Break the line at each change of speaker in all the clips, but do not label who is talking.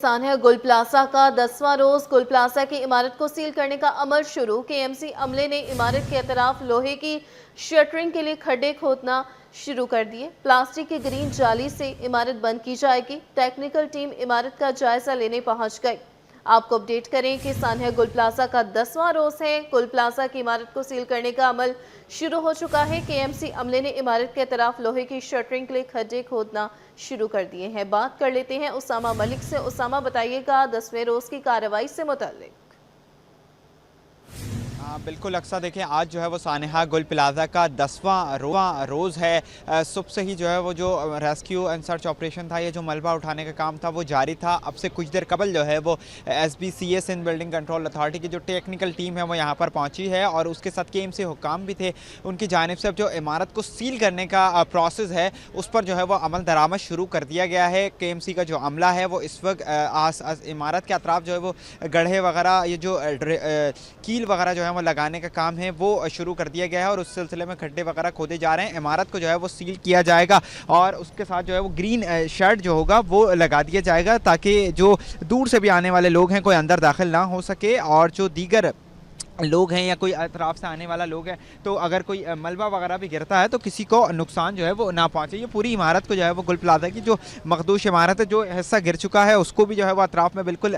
सानिया गुल प्लाजा का 10वां रोज गुल प्लाजा की इमारत को सील करने का अमल शुरू। केएमसी अमले ने इमारत के अतराफ लोहे की शटरिंग के लिए खड्डे खोदना शुरू कर दिए। प्लास्टिक की ग्रीन जाली से इमारत बंद की जाएगी। टेक्निकल टीम इमारत का जायजा लेने पहुंच गई। आपको अपडेट करें कि सानिया गुल प्लाजा का 10वां रोज है। गुल प्लाजा की इमारत को सील करने का अमल शुरू हो चुका है। केएमसी अमले ने इमारत के तरफ लोहे की शटरिंग के लिए खड्डे खोदना शुरू कर दिए हैं। बात कर लेते हैं उसामा मलिक से। उसामा, बताइएगा 10वें रोज की कार्रवाई से मुताल्लिक।
बिल्कुल अक्सा, देखिए आज जो है वो सानिया गुल प्लाजा का 10वां रोज़ है। सुबह से ही जो है वो जो रेस्क्यू एंड सर्च ऑपरेशन था, ये जो मलबा उठाने का काम था वो जारी था। अब से कुछ देर कबल जो है वो SBCA Sindh building control authority की जो टेक्निकल टीम है वो यहाँ पर पहुँची है और उसके साथ KMC हुक्काम भी थे। उनकी जानिब से अब जो इमारत को सील करने का प्रोसेस है उस पर जो है वो अमल दरामद शुरू कर दिया गया है। KMC का जो अमला है वो इस वक्त इमारत के अतराफ जो है वो गढ़े वगैरह, ये जो कील वगैरह जो है लगाने का काम है वो शुरू कर दिया गया है और उस सिलसिले में खड्डे वगैरह खोदे जा रहे हैं। इमारत को जो है वो सील किया जाएगा और उसके साथ जो है वो ग्रीन शर्ट जो होगा वो लगा दिया जाएगा ताकि जो दूर से भी आने वाले लोग हैं कोई अंदर दाखिल ना हो सके और जो दीगर लोग हैं या कोई अतराफ से आने वाला लोग है तो अगर कोई मलबा वगैरह भी गिरता है तो किसी को नुकसान जो है वो ना पहुंचे। ये पूरी इमारत को जो है वो गुल प्लाजा की जो मखदूश इमारत है, जो हिस्सा गिर चुका है उसको भी जो है वो अतराफ में बिल्कुल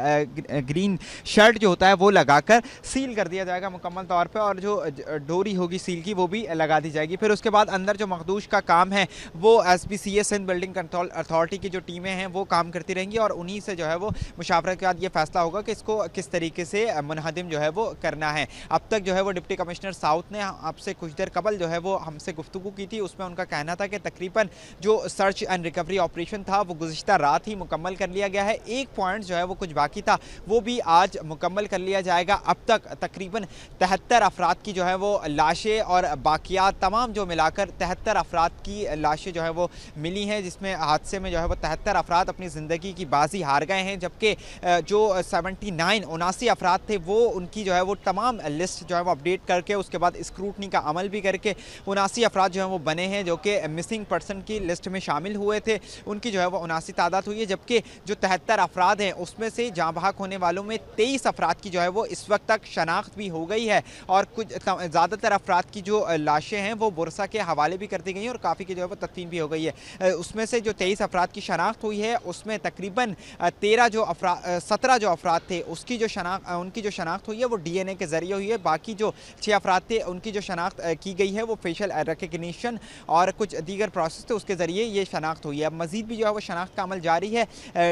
ग्रीन शर्ट जो होता है वो लगाकर सील कर दिया जाएगा मुकम्मल तौर पे और जो डोरी होगी सील की वो भी लगा दी जाएगी। फिर उसके बाद अंदर जो मखदूश का काम है वो SBCA Sindh building control authority की जो टीमें हैं वो काम करती रहेंगी और उन्हीं से जो है वो मुशावरत के बाद ये फैसला होगा कि इसको किस तरीके से मुनहदिम जो है वो करना है। अब तक जो है वो डिप्टी कमिश्नर साउथ ने आपसे कुछ देर कबल जो है वो हमसे गुफ्तगू की थी। उसमें उनका कहना था कि तकरीबन जो सर्च एंड रिकवरी ऑपरेशन था वो गुज़िश्ता रात ही मुकम्मल कर लिया गया है। एक पॉइंट जो है वो कुछ बाकी था वो भी आज मुकम्मल कर लिया जाएगा। अब तक तकरीबन 73 अफराद की जो है वो लाशें और बाकियात तमाम जो मिलाकर 73 अफराद की लाशें जो है वो मिली हैं, जिसमें हादसे में जो है वो 73 अफराद अपनी ज़िंदगी की बाजी हार गए हैं, जबकि जो 79 अफराद थे वो उनकी जो है वो तमाम लिस्ट जो है वो अपडेट करके उसके बाद स्क्रूटनी का अमल भी करके 79 अफराद जो हैं वो बने हैं जो कि मिसिंग पर्सन की लिस्ट में शामिल हुए थे। उनकी जो है वो 79 तादाद हुई है, जबकि जो 73 अफराद हैं उसमें से जाँ बहक होने वालों में 23 अफराद की जो है वो इस वक्त तक शनाख्त भी हो गई है और कुछ ज़्यादातर अफराद की जो लाशें हैं वो बुरसा के हवाले भी कर दी गई हैं और काफ़ी की जो है वो तदफीन भी हो गई है। उसमें से जो 23 अफराद की शनाख्त हुई है उसमें तकरीबन 17 जो अफराद थे उनकी जो शनाख्त हुई है वो DNA के ज़रिए हुई है। बाकी जो 6 अफराद थे उनकी जो शनाख्त की गई है वो फेशियल रिकग्निशन और कुछ दीगर प्रोसेस थे उसके ज़रिए ये शनाख्त हुई है। अब मज़ीद भी जो है वो शनाख्त का अमल जारी है।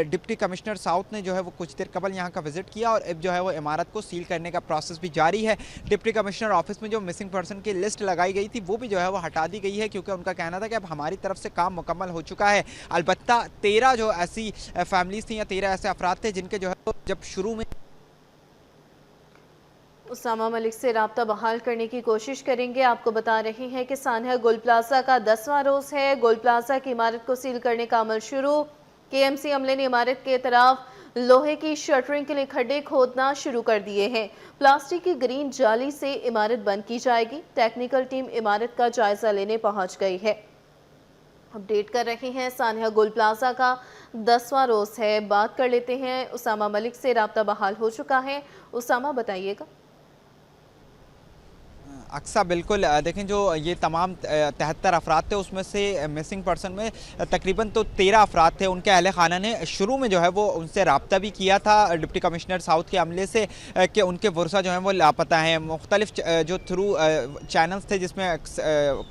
डिप्टी कमिश्नर साउथ ने जो है वो कुछ देर कबल यहाँ का विज़िट किया और अब जो है वो इमारत को सील करने का प्रोसेस भी जारी है। डिप्टी कमिश्नर ऑफिस में जो मिसिंग पर्सन की लिस्ट लगाई गई थी वो भी जो है वो हटा दी गई है क्योंकि उनका कहना था कि अब हमारी तरफ से काम मुकम्मल हो चुका है। अलबत्ता 13 जो ऐसी फैमिलीज थी या 13 ऐसे अफराद थे जिनके जो है जब शुरू में
उसामा मलिक से राब्ता बहाल करने की कोशिश करेंगे। आपको बता रहे हैं कि सानिया गुल प्लाजा का 10वां रोज है। गुल प्लाजा की इमारत को सील करने का अमल शुरू। KMC अमले ने इमारत के तरफ लोहे की शटरिंग के लिए खड्डे खोदना शुरू कर दिए हैं। प्लास्टिक की ग्रीन जाली से इमारत बंद की जाएगी। टेक्निकल टीम इमारत का जायजा लेने पहुंच गई है। अपडेट कर रहे हैं सानिया गुल प्लाजा का 10वां रोज है। बात कर लेते हैं उसामा मलिक से। राब्ता बहाल हो चुका है। उसामा, बताइएगा।
अक्सा बिल्कुल, देखें जो ये तमाम 73 अफराद थे उसमें से मिसिंग पर्सन में तकरीबन तो 13 अफराद थे। उनके अहल खाना ने शुरू में जो है वो उनसे रब्ता भी किया था डिप्टी कमिश्नर साउथ के अमले से कि उनके वर्सा जो है वो लापता हैं। मुख्तलिफ जो थ्रू चैनल्स थे जिसमें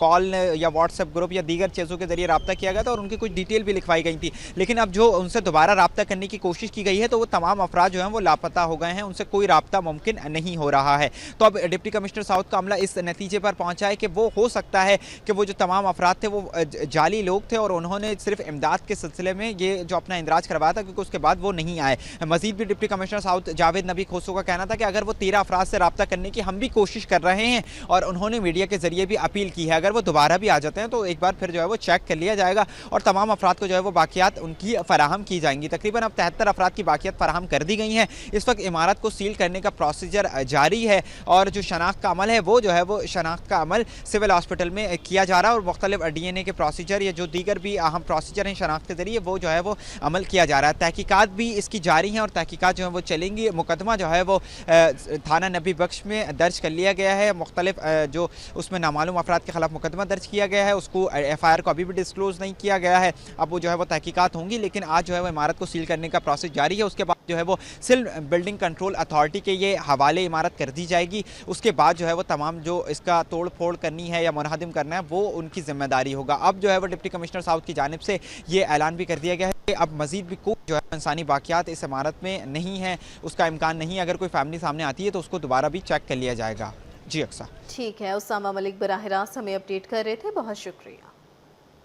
कॉल या व्हाट्सएप ग्रुप या दीगर चीज़ों के ज़रिए रब्ता किया गया था और उनकी कुछ डिटेल भी लिखवाई गई थी, लेकिन अब जो उनसे दोबारा रब्ता करने की कोशिश की गई है तो वो तमाम अफराद जो हैं वो लापता हो गए हैं, उनसे कोई रब्ता मुमकिन नहीं हो रहा है। तो अब डिप्टी कमिश्नर साउथ का अमला इस नतीजे पर पहुंचा है कि वो हो सकता है कि वो जो तमाम अफराद थे वो जाली लोग थे और उन्होंने सिर्फ इमदाद के सिलसिले में ये जो अपना इंदराज करवाया था क्योंकि उसके बाद वो नहीं आए। मजीद भी डिप्टी कमिश्नर साउथ जावेद नबी खोसो का कहना था कि अगर वो 13 अफराद से रब्ता करने की हम भी कोशिश कर रहे हैं और उन्होंने मीडिया के जरिए भी अपील की है, अगर वो दोबारा भी आ जाते हैं तो एक बार फिर जो है वो चेक कर लिया जाएगा और तमाम अफराद को जो है वो बाकियात उनकी फराहम की जाएंगी। तकरीबन अब 73 अफराद की बाकियात फराहम कर दी गई हैं। इस वक्त इमारत को सील करने का प्रोसीजर जारी है और जो शनाख्त का अमल है वो जो है है वो शनाख्त का अमल सिविल हॉस्पिटल में किया जा रहा है और मुख्तलिफ DNA के प्रोसीजर या जो दीगर भी अहम प्रोसीजर हैं शनाख्त के ज़रिए वो जो है वो अमल किया जा रहा है। तहकीकात भी इसकी जारी हैं और तहकीकात जो है वो चलेंगी। मुकदमा जो है वो थाना नबी बख्श में दर्ज कर लिया गया है। मुख्तलिफ जो उसमें नामालूम अफराद के खिलाफ मुकदमा दर्ज किया गया है, उसको FIR को अभी भी डिस्क्लोज़ नहीं किया गया है। अब वो जो है वो तहकीकात होंगी, लेकिन आज जो है वो इमारत को सील करने का प्रोसेस जारी है। उसके बाद जो है वो सिविल बिल्डिंग कंट्रोल अथॉरिटी के ये हवाले इमारत कर दी जाएगी। उसके बाद जो है वो तमाम जो इसका तोड़ फोड़ करनी है या मुनहदिम करना है वो उनकी जिम्मेदारी होगा। अब जो है वो डिप्टी कमिश्नर साउथ की जानिब से ये ऐलान भी कर दिया गया है कि अब मजीद भी कोई जो है इंसानी बाक़ियात इस इमारत में नहीं है, उसका इम्कान नहीं। अगर कोई फैमिली सामने आती है तो उसको दोबारा भी चेक कर लिया जाएगा। जी अक्सा।
ठीक है, उसामा मलिक बराह रास्त हमें अपडेट कर रहे थे, बहुत शुक्रिया।